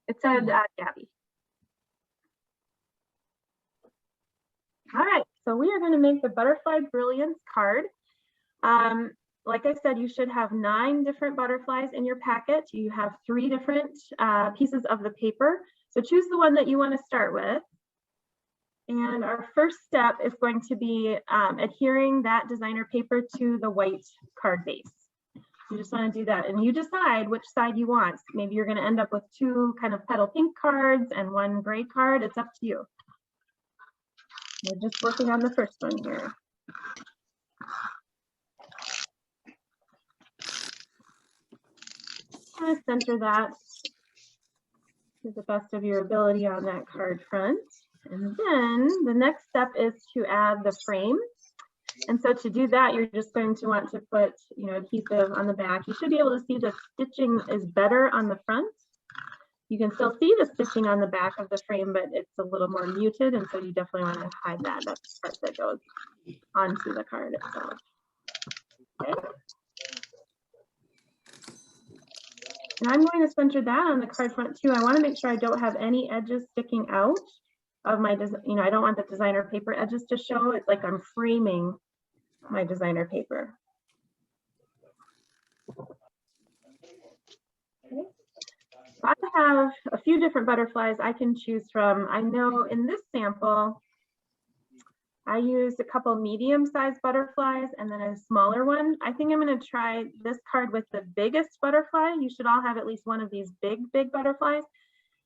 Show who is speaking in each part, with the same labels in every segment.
Speaker 1: It said Gabby. All right, so we are going to make the Butterfly Brilliance card. Like I said, you should have 9 different butterflies in your packet. You have 3 different pieces of the paper. So choose the one that you want to start with. And our first step is going to be adhering that designer paper to the white card base. You just want to do that, and you decide which side you want. Maybe you're going to end up with 2 kind of petal pink cards and 1 gray card. It's up to you. We're just working on the first one here. Kind of center that to the best of your ability on that card front. And then the next step is to add the frame. And so to do that, you're just going to want to put, adhesive on the back. You should be able to see the stitching is better on the front. You can still see the stitching on the back of the frame, but it's a little more muted. And so you definitely want to hide that. That's the part that goes onto the card itself. Okay. And I'm going to center that on the card front too. I want to make sure I don't have any edges sticking out of my, I don't want the designer paper edges to show. It's like I'm framing my designer paper. Okay. I have a few different butterflies I can choose from. I know in this sample, I used a couple medium-sized butterflies and then a smaller one. I think I'm going to try this card with the biggest butterfly. You should all have at least one of these big butterflies.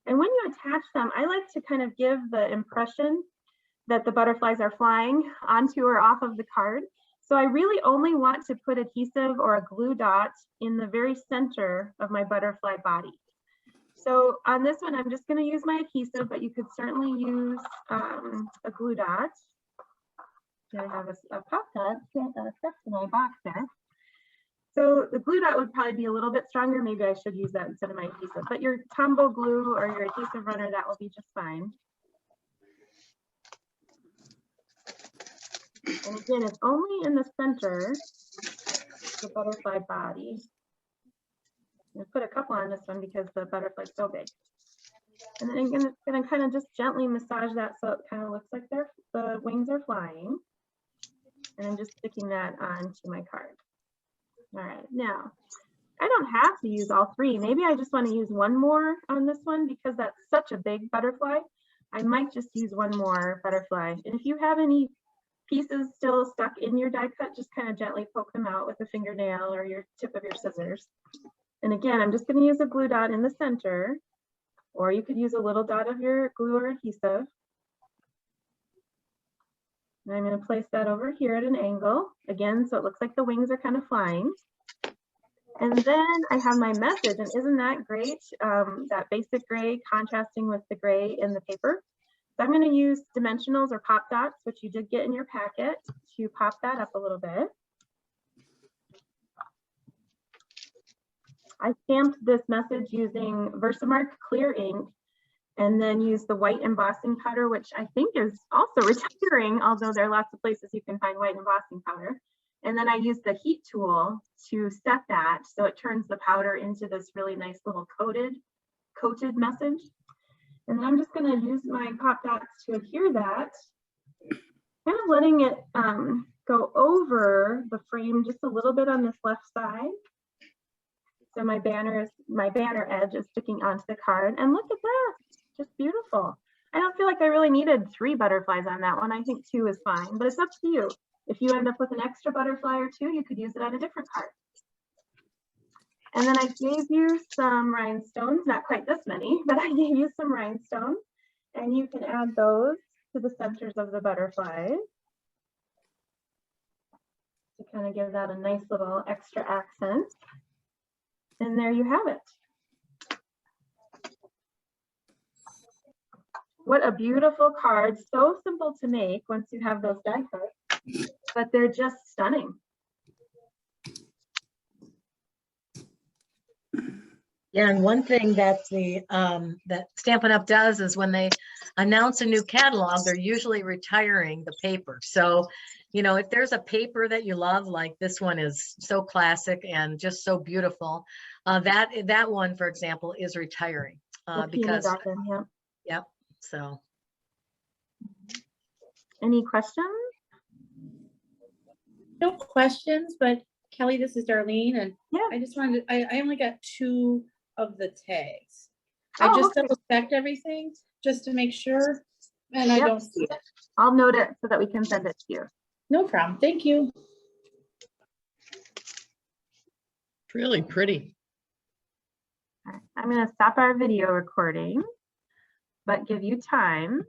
Speaker 1: And when you attach them, I like to kind of give the impression that the butterflies are flying onto or off of the card. So I really only want to put adhesive or a glue dot in the very center of my butterfly body. So on this one, I'm just going to use my adhesive, but you could certainly use a glue dot. I have a pop dot stuck in my box there. So the glue dot would probably be a little bit stronger. Maybe I should use that instead of my adhesive, but your Tombow glue or your adhesive runner, that will be just fine. And again, it's only in the center, the butterfly body. I'm gonna put a couple on this one because the butterfly's so big. And then I'm gonna kind of just gently massage that so it kind of looks like the wings are flying. And I'm just sticking that onto my card. All right, now I don't have to use all 3. Maybe I just want to use 1 more on this one because that's such a big butterfly. I might just use 1 more butterfly. And if you have any pieces still stuck in your die cut, just kind of gently poke them out with a fingernail or your tip of your scissors. And again, I'm just going to use a glue dot in the center, or you could use a little dot of your glue or adhesive. And I'm going to place that over here at an angle, again, so it looks like the wings are kind of flying. And then I have my message, and isn't that great? That basic gray contrasting with the gray in the paper. So I'm going to use dimensionals or pop dots, which you did get in your packet, to pop that up a little bit. I stamped this message using Versamark clear ink, and then use the white embossing powder, which I think is also retiring, although there are lots of places you can find white embossing powder. And then I use the heat tool to set that so it turns the powder into this really nice little coated message. And then I'm just going to use my pop dots to adhere that, kind of letting it go over the frame just a little bit on this left side. So my banner edge is sticking onto the card, and look at that, just beautiful. I don't feel like I really needed 3 butterflies on that one. I think 2 is fine, but it's up to you. If you end up with an extra butterfly or 2, you could use it on a different card. And then I gave you some rhinestones, not quite this many, but I gave you some rhinestones, and you can add those to the centers of the butterflies to kind of give that a nice little extra accent. And there you have it. What a beautiful card. So simple to make once you have those die cuts, but they're just stunning.
Speaker 2: Yeah, and one thing that that Stampin' Up does is when they announce a new catalog, they're usually retiring the paper. So, you know, if there's a paper that you love, like this one is so classic and just so beautiful, that one, for example, is retiring.
Speaker 1: The peony
Speaker 2: because,
Speaker 1: garden, yeah.
Speaker 2: yep, so.
Speaker 1: Any questions?
Speaker 3: No questions, but Kelly, this is Darlene, and
Speaker 1: Yeah.
Speaker 3: I just wanted, I only got 2 of the tags.
Speaker 1: Oh,
Speaker 3: I just
Speaker 1: okay.
Speaker 3: double checked everything just to make sure, and I
Speaker 1: Yep.
Speaker 3: don't see it.
Speaker 1: I'll note it so that we can send it to you.
Speaker 3: No problem. Thank you.
Speaker 4: Really pretty.
Speaker 1: All right, I'm going to stop our video recording, but give you time